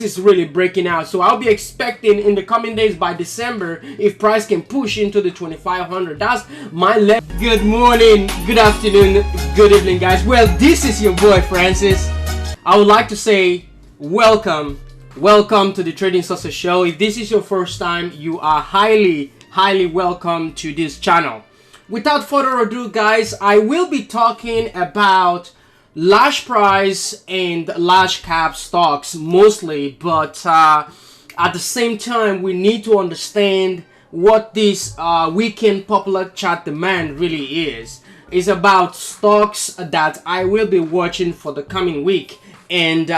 is really breaking out, so I'll be expecting in the coming days by December, if price can push into the 2500, that's my level. Good morning, good afternoon, good evening, guys. Well, this is your boy Francis. I would like to say welcome to the Trading Success Show. If this is your first time, you are highly welcome to this channel. Without further ado, guys, I will be talking about large price and large cap stocks mostly, but at the same time we need to understand what this weekend popular chart demand really is. It's about stocks that I will be watching for the coming week, and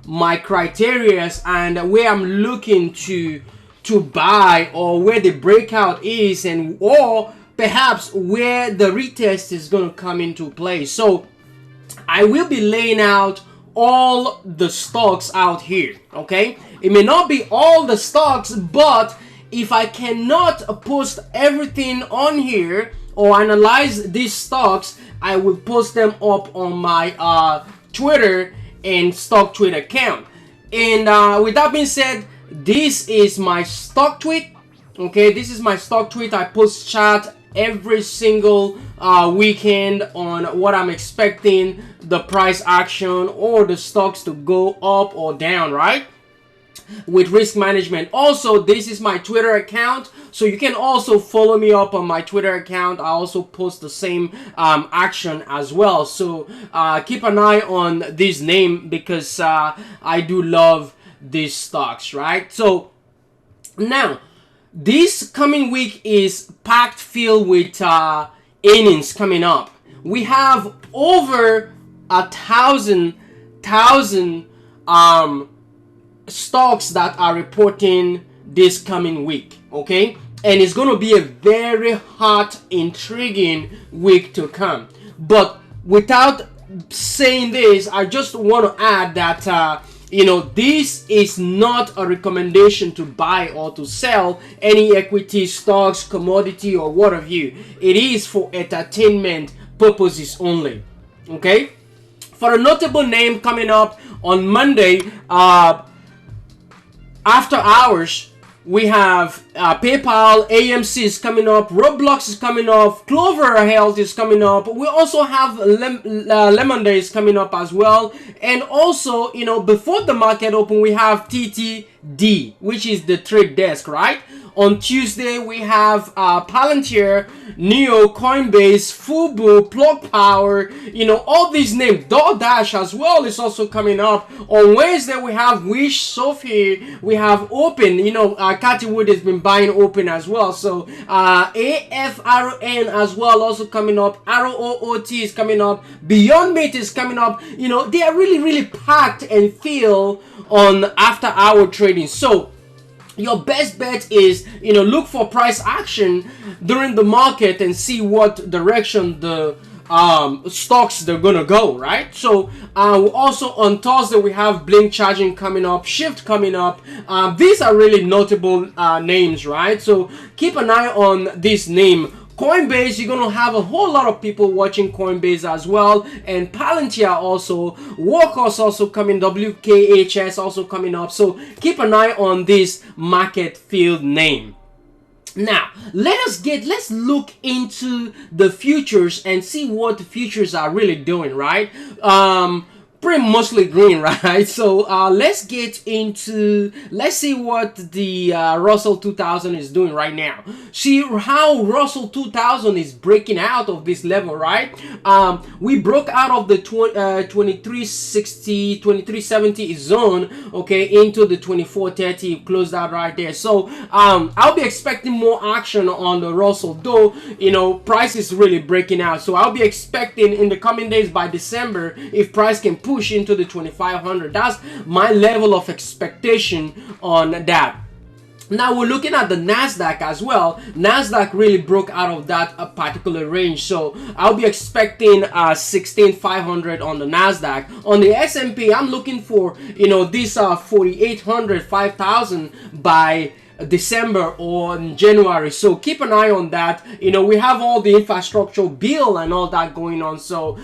my criteria and where I'm looking to buy, or where the breakout is, and or perhaps where the retest is going to come into play. So I will be laying out all the stocks out here, okay? It may not be all the stocks, but if I cannot post everything on here or analyze these stocks, I will post them up on my Twitter and stock tweet account. And with that being said, this is my stock tweet, okay? This is my stock tweet. I post chart every single weekend on what I'm expecting the price action or the stocks to go up or down, right? With risk management. Also, this is my Twitter account, so you can also follow me up on my Twitter account. I also post the same action as well, so keep an eye on this name because I do love these stocks, right? So now this coming week is packed filled with earnings coming up. We have over 1,000 stocks that are reporting this coming week, okay? And it's going to be a very hot, intriguing week to come. But without saying this, I just want to add that you know, this is not a recommendation to buy or to sell any equity, stocks, commodity, or what have you. It is for entertainment purposes only, okay? For a notable name coming up on Monday, after hours, we have PayPal, AMC is coming up, Roblox is coming up, Clover Health is coming up. We also have Lemon Day is coming up as well. And also, you know, before the market open, we have TTD, which is the trade desk, right? On Tuesday, we have Palantir, Neo, Coinbase, FUBO, Plug Power, you know, all these names. DoorDash as well is also coming up. On Wednesday, we have Wish, SOFI, we have Open, you know, Cathy Wood has been buying Open as well. So AFRN as well also coming up. ROOT is coming up. Beyond Meat is coming up. You know, they are really packed and filled on after hour trading. So your best bet is, you know, look for price action during the market and see what direction the stocks they're gonna go, right? So also on Thursday we have Blink Charging coming up, Shift coming up. These are really notable names, right? So keep an eye on this name. Coinbase, you're gonna have a whole lot of people watching Coinbase as well, and Palantir also, Workhorse also coming, WKHS also coming up. So keep an eye on this market field name. Now let's look into the futures and see what the futures are really doing, right? Pretty mostly green, right? So let's see what the Russell 2000 is doing right now. See how Russell 2000 is breaking out of this level, right? We broke out of the 2360, 2370 zone, okay, into the 2430, closed out right there. So I'll be expecting more action on the Russell, though, you know, price is really breaking out. So I'll be expecting in the coming days by December, if price can push into the 2500, that's my level of expectation on that. Now we're looking at the Nasdaq as well. Nasdaq really broke out of that particular range, so I'll be expecting 16,500 on the Nasdaq. On the S&P, I'm looking for, you know, these 4,800, 5,000 by December or in January. So keep an eye on that. You know, we have all the infrastructure bill and all that going on, so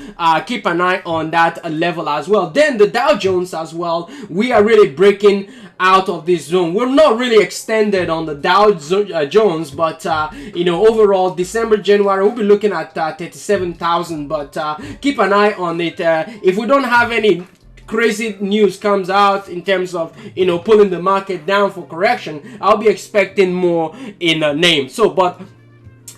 keep an eye on that level as well. Then the Dow Jones as well, we are really breaking out of this zone. We're not really extended on the Dow Jones, but you know, overall December, January, we'll be looking at 37,000, but keep an eye on it. If we don't have any crazy news comes out in terms of, you know, pulling the market down for correction, I'll be expecting more in a name. So, but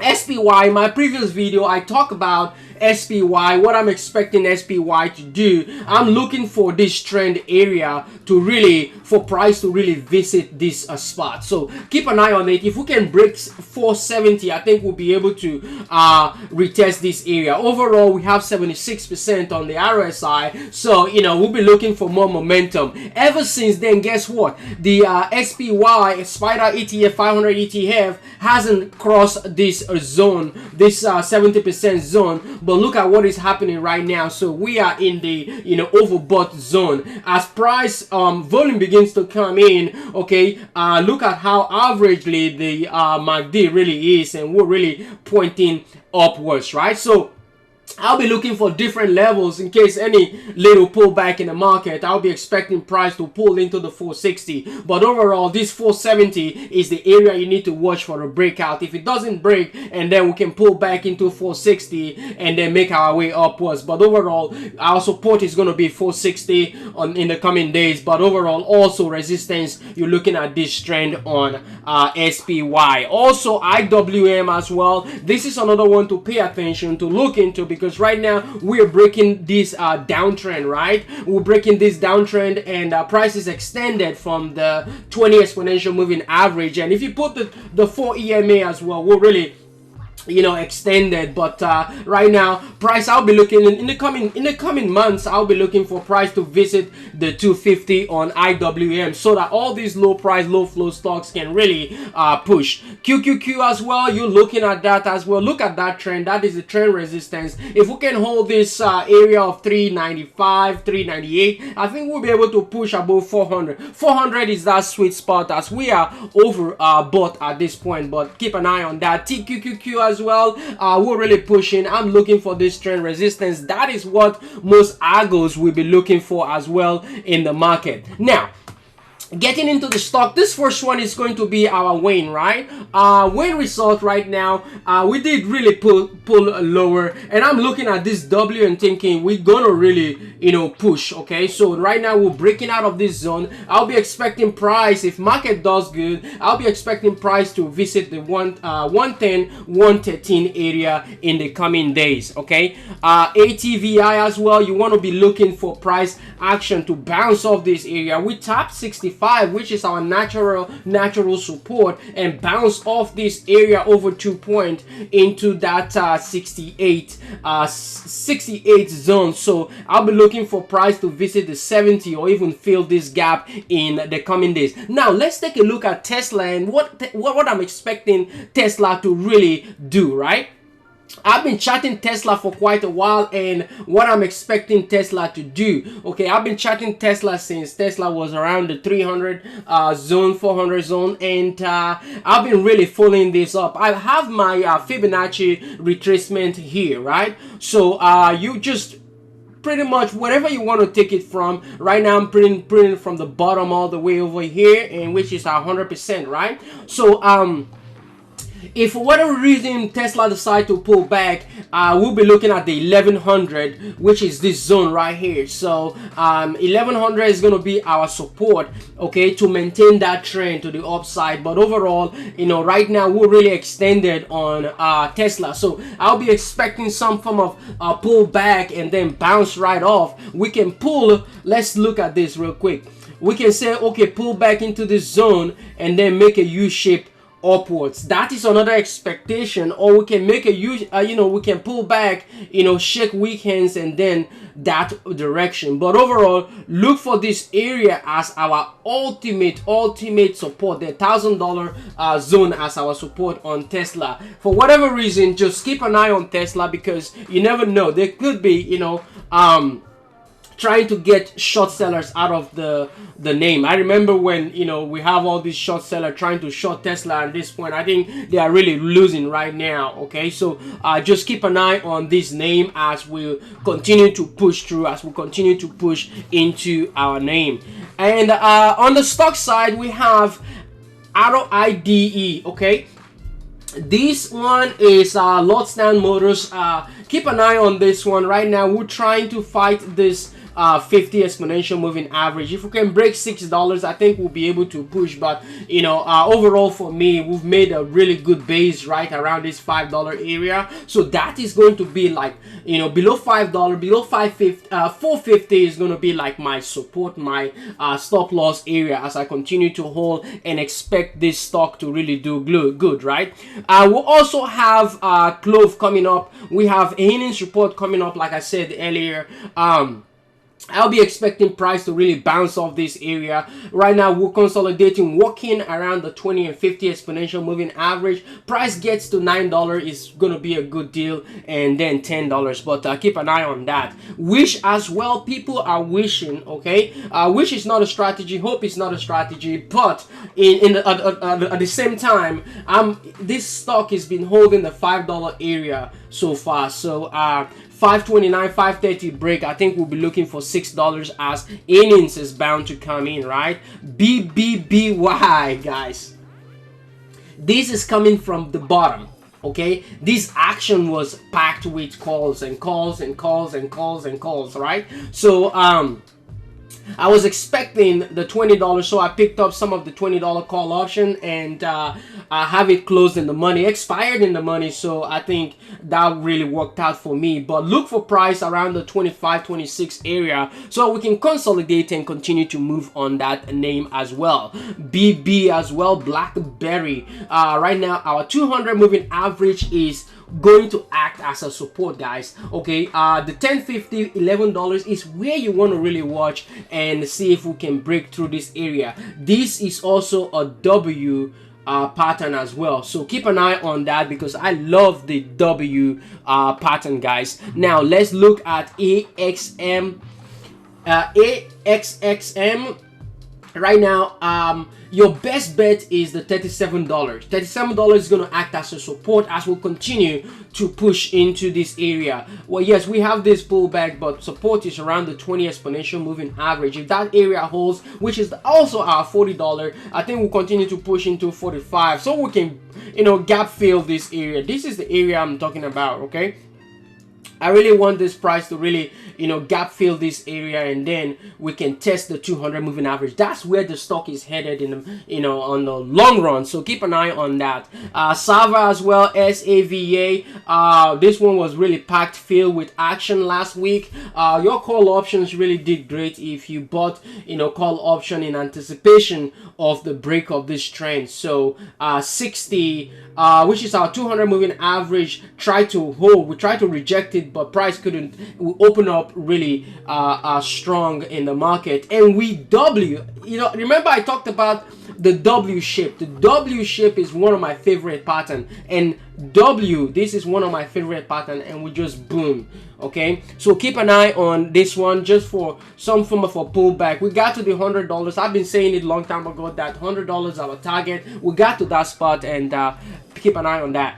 SPY, my previous video, I talk about SPY, what I'm expecting SPY to do. I'm looking for this trend area to really, for price to really visit this spot. So keep an eye on it. If we can break 470, I think we'll be able to retest this area. Overall, we have 76% on the RSI, so you know, we'll be looking for more momentum. Ever since then, guess what? The SPY Spider ETF 500 ETF hasn't crossed this zone, this 70% zone. But look at what is happening right now. So we are in the, you know, overbought zone. As price volume begins to come in, okay, look at how averagely the MACD really is, and we're really pointing upwards, right? So I'll be looking for different levels in case any little pullback in the market. I'll be expecting price to pull into the 460, but overall this 470 is the area you need to watch for a breakout. If it doesn't break, and then we can pull back into 460 and then make our way upwards. But overall, our support is going to be 460 in the coming days. But overall, also resistance, you're looking at this trend on SPY. Also IWM as well. This is another one to pay attention to, look into, because right now we are breaking this downtrend, right? We're breaking this downtrend, and price is extended from the 20 exponential moving average. And if you put the 4 EMA as well, we're really, you know, extended. But right now price, I'll be looking in the coming months, I'll be looking for price to visit the 250 on IWM, so that all these low price, low flow stocks can really push. QQQ as well, you're looking at that as well. Look at that trend. That is the trend resistance. If we can hold this area of 395, 398, I think we'll be able to push above 400. 400 is that sweet spot, as we are over bought at this point. But keep an eye on that. TQQQ as well, we're really pushing. I'm looking for this trend resistance. That is what most algos will be looking for as well in the market. Now, getting into the stock, this first one is going to be our WYNN, right? WYNN result right now, we did really pull lower, and I'm looking at this W and thinking we're gonna really, you know, push. Okay, so right now we're breaking out of this zone. I'll be expecting price, if market does good, I'll be expecting price to visit the 110, 113 area in the coming days. Okay, ATVI as well, you want to be looking for price action to bounce off this area. We tapped 65, which is our natural support, and bounce off this area over 2 point into that 68 zone. So I'll be looking for price to visit the 70 or even fill this gap in the coming days. Now let's take a look at Tesla and what I'm expecting Tesla to really do, right? I've been chatting Tesla for quite a while, and what I'm expecting Tesla to do. Okay, I've been chatting Tesla since Tesla was around the 300 zone, 400 zone, and I've been really following this up. I have my Fibonacci retracement here, right? So you just pretty much whatever you want to take it from. Right now I'm printing from the bottom all the way over here, and which is 100%, right? So if for whatever reason Tesla decide to pull back, we'll be looking at the 1100, which is this zone right here. So 1100 is going to be our support, okay, to maintain that trend to the upside. But overall, you know, right now we're really extended on Tesla, so I'll be expecting some form of pull back and then bounce right off. We can pull, let's look at this real quick. We can say, okay, pull back into this zone and then make a U-shape upwards. That is another expectation. Or we can make a you know, we can pull back, you know, shake weak hands and then that direction. But overall, look for this area as our ultimate support, the $1,000 zone as our support on Tesla. For whatever reason, just keep an eye on Tesla, because you never know, there could be, you know, trying to get short sellers out of the name. I remember when, you know, we have all these short sellers trying to short Tesla. At this point, I think they are really losing right now. Okay, so just keep an eye on this name as we continue to push through, as we continue to push into our name. And on the stock side, we have ROIDE. Okay, this one is Lordstown Motors. Keep an eye on this one. Right now we're trying to fight this 50 exponential moving average. If we can break $6, I think we'll be able to push. But you know, overall for me, we've made a really good base right around this $5 area. So that is going to be like, you know, below $5, below 450 is going to be like my support, my stop loss area, as I continue to hold and expect this stock to really do good, right? We'll also have CLOV coming up. We have a earnings report coming up, like I said earlier. I'll be expecting price to really bounce off this area. Right now we're consolidating, walking around the 20 and 50 exponential moving average. Price gets to $9 is gonna be a good deal, and then $10, but keep an eye on that. Wish as well, people are wishing. Okay, wish is not a strategy, hope is not a strategy, but at the same time, this stock has been holding the $5 area so far. So 529, 530 break, I think we'll be looking for $6 as earnings is bound to come in, right? BBBY, guys, this is coming from the bottom. Okay, this action was packed with calls and calls and calls and calls and calls, right? So I was expecting the $20, so I picked up some of the $20 call option and I have it closed in the money, expired in the money. So I think that really worked out for me. But look for price around the 25, 26 area so we can consolidate and continue to move on that name as well. BB as well, Blackberry. Right now our 200 moving average is going to act as a support, guys. Okay, the $10.50, $11 is where you want to really watch and see if we can break through this area. This is also a W pattern as well, so keep an eye on that because I love the W pattern, guys. Now let's look at AXXM. Right now, your best bet is the $37. $37 is going to act as a support as we'll continue to push into this area. Well, yes, we have this pullback, but support is around the 20 exponential moving average. If that area holds, which is also our $40, I think we'll continue to push into 45, so we can, you know, gap fill this area. This is the area I'm talking about. Okay, I really want this price to really, you know, gap fill this area, and then we can test the 200 moving average. That's where the stock is headed in the, you know, on the long run. So keep an eye on that. Sava as well, SAVA. This one was really packed, filled with action last week. Your call options really did great if you bought, you know, call option in anticipation of the break of this trend. So 60, which is our 200 moving average, try to hold. We tried to reject it, but price couldn't. We open up really strong in the market, and we W. You know, remember I talked about the W shape. The W shape is one of my favorite pattern, and W, this is one of my favorite pattern, and we just boom. Okay, so keep an eye on this one just for some form of a pullback. We got to the $100. I've been saying it a long time ago that $100 our target. We got to that spot, and keep an eye on that.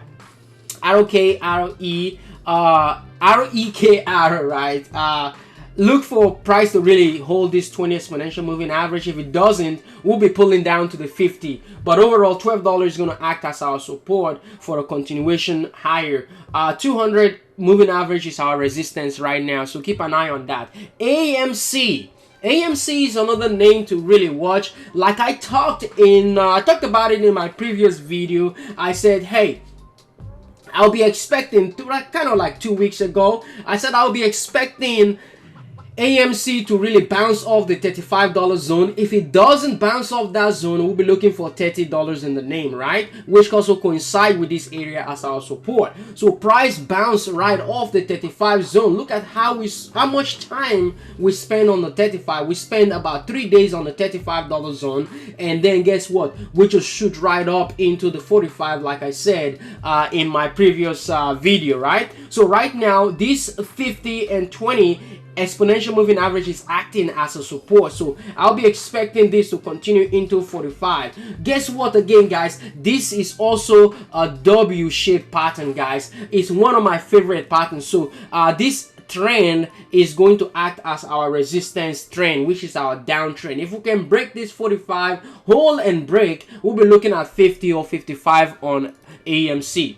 REKR, right? Look for price to really hold this 20 exponential moving average. If it doesn't, we'll be pulling down to the 50. But overall, $12 is going to act as our support for a continuation higher. 200 moving average is our resistance right now, so keep an eye on that. AMC. AMC is another name to really watch. Like I talked about it in my previous video. I said, hey, I'll be expecting, kind of like 2 weeks ago, I said I'll be expecting AMC to really bounce off the $35 zone. If it doesn't bounce off that zone, we'll be looking for $30 in the name, right? Which also coincide with this area as our support. So price bounce right off the 35 zone. Look at how much time we spend on the 35. We spend about 3 days on the $35 zone, and then guess what? We just shoot right up into the 45, like I said in my previous video, right? So right now, this 50 and 20 exponential moving average is acting as a support, so I'll be expecting this to continue into 45. Guess what, again guys, this is also a W-shaped pattern, guys. It's one of my favorite patterns. So this trend is going to act as our resistance trend, which is our downtrend. If we can break this 45, hold and break, we'll be looking at 50 or 55 on AMC.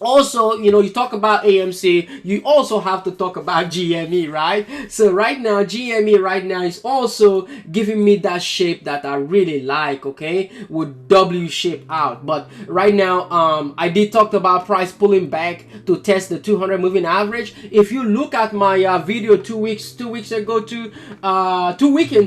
Also, you know, you talk about AMC, you also have to talk about GME, right? So right now, GME right now is also giving me that shape that I really like, okay, with W shape out. But right now, I did talk about price pulling back to test the 200 moving average. If you look at my video 2 weekends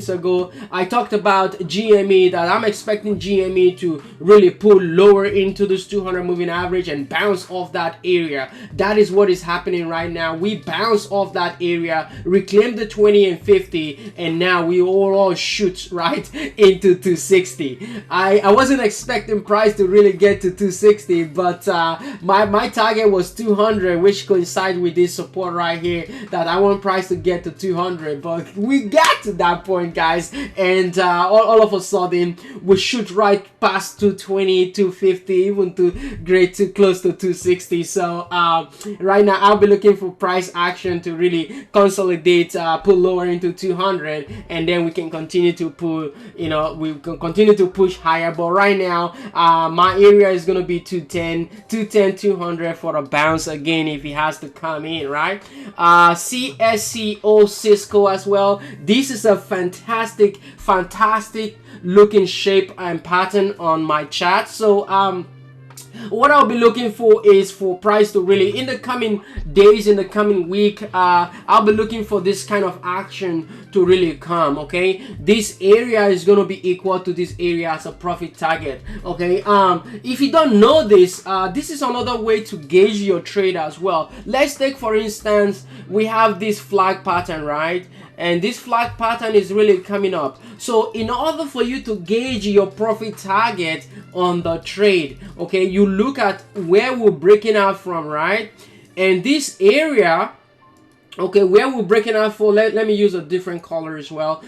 ago, I talked about GME, that I'm expecting GME to really pull lower into this 200 moving average and bounce off that area. That is what is happening right now. We bounce off that area, reclaim the 20 and 50, and now we all shoot right into 260. I wasn't expecting price to really get to 260, but my target was 200, which coincides with this support right here, that I want price to get to 200. But we got to that point, guys, and all of a sudden we shoot right past 220, 250, even to grade too close to 260. So right now I'll be looking for price action to really consolidate, pull lower into 200, and then we can continue to pull, you know, we can continue to push higher. But right now my area is going to be 210, 200 for a bounce again if he has to come in, right? CSCO Cisco as well. This is a fantastic looking shape and pattern on my chart. So what I'll be looking for is for price to really, in the coming days, in the coming week, I'll be looking for this kind of action to really come, okay? This area is going to be equal to this area as a profit target, okay? If you don't know this, this is another way to gauge your trade as well. Let's take, for instance, we have this flag pattern, right? And this flag pattern is really coming up. So in order for you to gauge your profit target on the trade, okay, you look at where we're breaking out from, right? And this area, okay, where we're breaking out for, let me use a different color as well.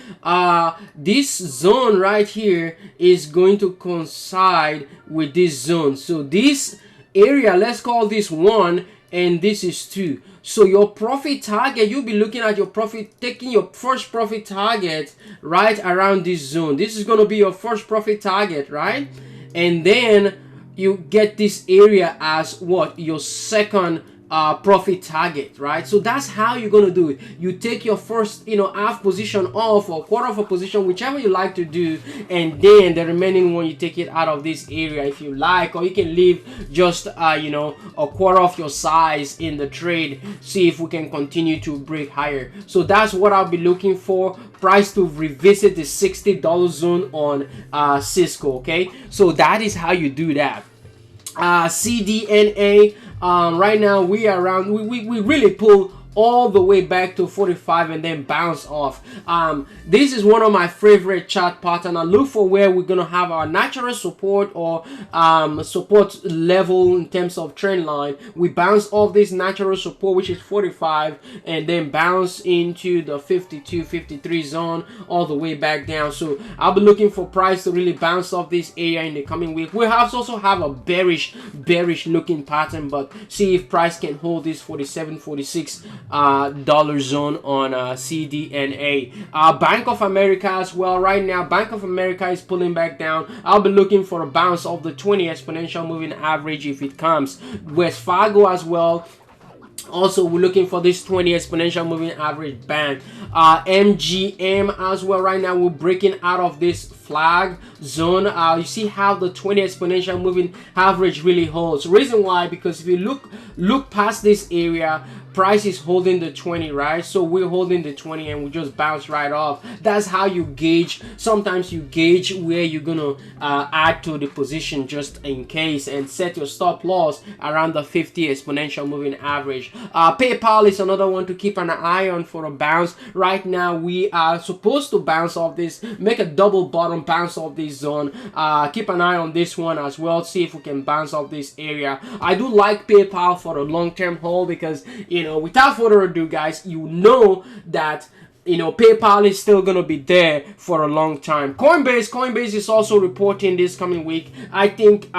This zone right here is going to coincide with this zone. So this area, let's call this 1, and this is 2. So your profit target, you'll be looking at your profit, taking your first profit target right around this zone. This is going to be your first profit target, right? And then you get this area as what? Your second profit target, right? So that's how you're going to do it. You take your first, you know, half position off or quarter of a position, whichever you like to do, and then the remaining one you take it out of this area if you like, or you can leave just you know, a quarter of your size in the trade. See if we can continue to break higher. So that's what I'll be looking for, price to revisit the $60 zone on Cisco, okay? So that is how you do that. CDNA, right now we are around, we really pull all the way back to 45 and then bounce off. This is one of my favorite chart pattern. I look for where we're gonna have our natural support or support level in terms of trend line. We bounce off this natural support, which is 45, and then bounce into the 52, 53 zone all the way back down. So I'll be looking for price to really bounce off this area in the coming week. We also have a bearish looking pattern, but see if price can hold this 47, 46 dollar zone on CDNA. Bank of America as well. Right now Bank of America is pulling back down. I'll be looking for a bounce of the 20 exponential moving average if it comes. West Fargo as well, also we're looking for this 20 exponential moving average band. MGM as well. Right now we're breaking out of this flag zone. You see how the 20 exponential moving average really holds. Reason why, because if you look past this area, price is holding the 20, right? So we're holding the 20 and we just bounce right off. That's how you gauge. Sometimes you gauge where you're gonna add to the position just in case, and set your stop loss around the 50 exponential moving average. PayPal is another one to keep an eye on for a bounce. Right now we are supposed to bounce off this, make a double bottom, bounce off this zone. Keep an eye on this one as well, see if we can bounce off this area. I do like PayPal for a long-term hold because, you without further ado, guys, you know that PayPal is still gonna be there for a long time. Coinbase is also reporting this coming week. I think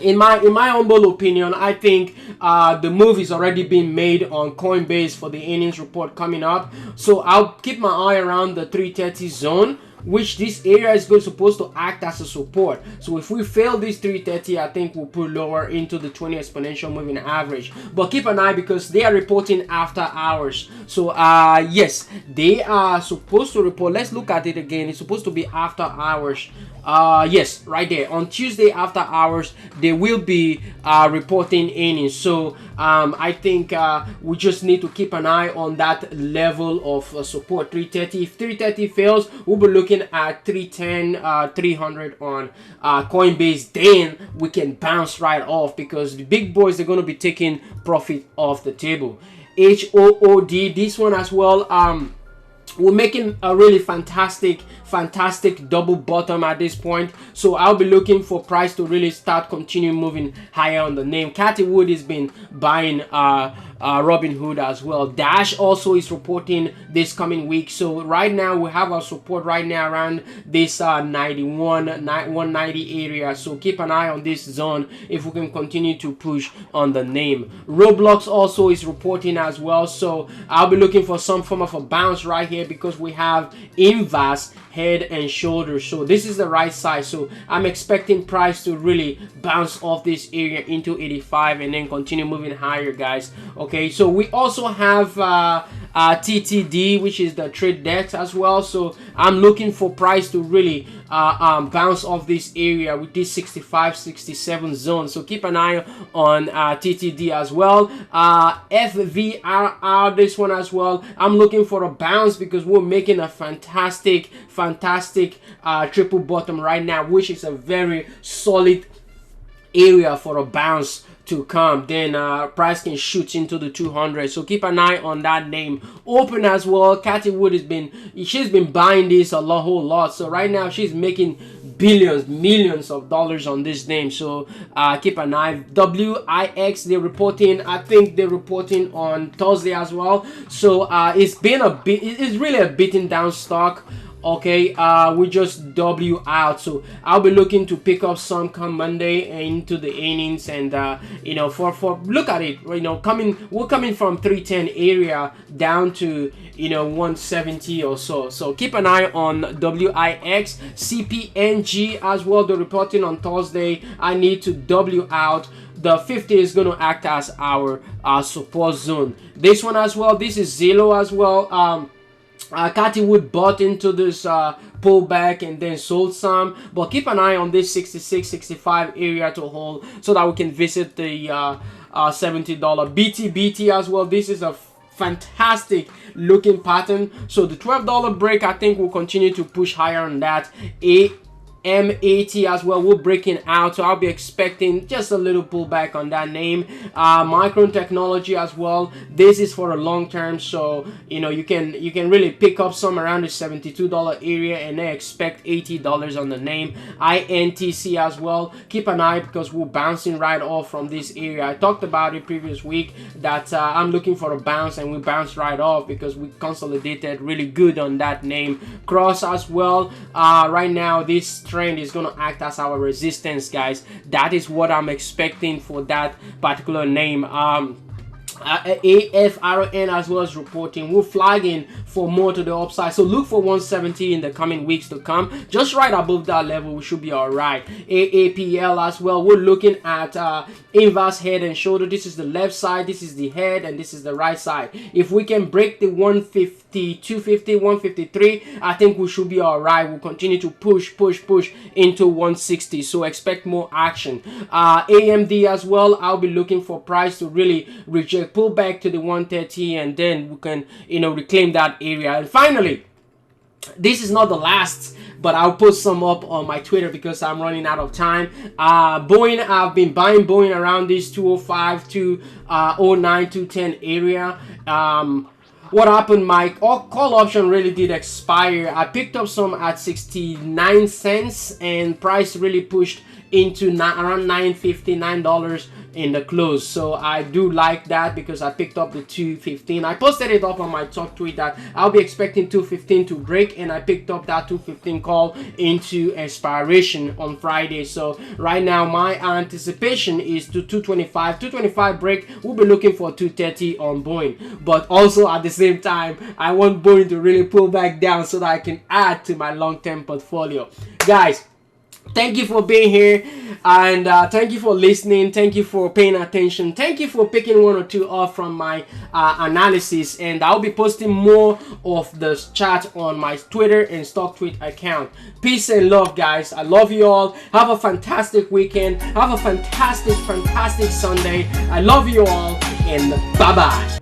in my humble opinion, I think the move is already being made on Coinbase for the earnings report coming up. So I'll keep my eye around the 330 zone, which this area is supposed to act as a support. So if we fail this 330, I think we'll put lower into the 20 exponential moving average. But keep an eye because they are reporting after hours. So yes, they are supposed to report. Let's look at it again. It's supposed to be after hours. Yes, right there on Tuesday after hours they will be reporting earnings. So I think we just need to keep an eye on that level of support, 330. If 330 fails, we'll be looking at 310, 300 on Coinbase. Then we can bounce right off because the big boys are going to be taking profit off the table. HOOD, this one as well, we're making a really fantastic double bottom at this point. So I'll be looking for price to really start continue moving higher on the name. Cathy Wood has been buying Robinhood as well. Dash also is reporting this coming week. So right now we have our support right now around this 190 area. So keep an eye on this zone if we can continue to push on the name. Roblox also is reporting as well. So I'll be looking for some form of a bounce right here because we have Invas head and shoulders. So this is the right side. So I'm expecting price to really bounce off this area into 85 and then continue moving higher, guys. Okay, so we also have TTD, which is the trade desk as well. So I'm looking for price to really bounce off this area with this 65-67 zone. So keep an eye on TTD as well. FVRR, this one as well, I'm looking for a bounce because we're making a fantastic triple bottom right now, which is a very solid area for a bounce to come. Then price can shoot into the 200. So keep an eye on that name. Open as well. Cathy Wood she's been buying this whole lot. So right now she's making billions, millions of dollars on this name. So keep an eye. WIX, they're reporting. I think they're reporting on Thursday as well. So it's been it's really a beaten down stock. Okay, we just W out. So I'll be looking to pick up some come Monday into the earnings. And for look at it, we're coming from 310 area down to 170 or so. So keep an eye on WIX. CPNG as well, they're reporting on Thursday. I need to W out. The 50 is going to act as our support zone. This one as well, this is Zillow as well. Cathy Wood bought into this pullback and then sold some, but keep an eye on this 66-65 area to hold so that we can visit the $70 BT as well. This is a fantastic looking pattern. So the $12 break, I think we'll continue to push higher on that. M80 as well, we're breaking out, so I'll be expecting just a little pullback on that name. Micron Technology as well, this is for a long term, so you can really pick up some around the $72 area and then expect $80 on the name. INTC as well, keep an eye because we're bouncing right off from this area. I talked about it previous week that I'm looking for a bounce, and we bounced right off because we consolidated really good on that name. Cross as well, right now this trend is going to act as our resistance, guys. That is what I'm expecting for that particular name. AFRN as well as reporting. We're flagging for more to the upside, so look for 170 in the coming weeks to come. Just right above that level, we should be all right. AAPL as well, we're looking at inverse head and shoulder. This is the left side, this is the head, and this is the right side. If we can break the 150, 250, 153, I think we should be all right. We'll continue to push into 160, so expect more action. AMD as well, I'll be looking for price to really reject, pull back to the 130, and then we can reclaim that area. And finally, this is not the last, but I'll put some up on my Twitter because I'm running out of time. Boeing, I've been buying Boeing around this 205 to 09 210 area. What happened, my call option really did expire. I picked up some at 69 cents and price really pushed into around $9.50, $9 in the close. So I do like that because I picked up the 215. I posted it up on my top tweet that I'll be expecting 215 to break, and I picked up that 215 call into expiration on Friday. So right now my anticipation is to 225 break. We'll be looking for 230 on Boeing, but also at the same time I want Boeing to really pull back down so that I can add to my long-term portfolio. Guys, thank you for being here, and thank you for listening. Thank you for paying attention. Thank you for picking one or two off from my analysis, and I'll be posting more of the chat on my Twitter and stock tweet account. Peace and love, guys. I love you all. Have a fantastic weekend. Have a fantastic Sunday. I love you all, and bye bye.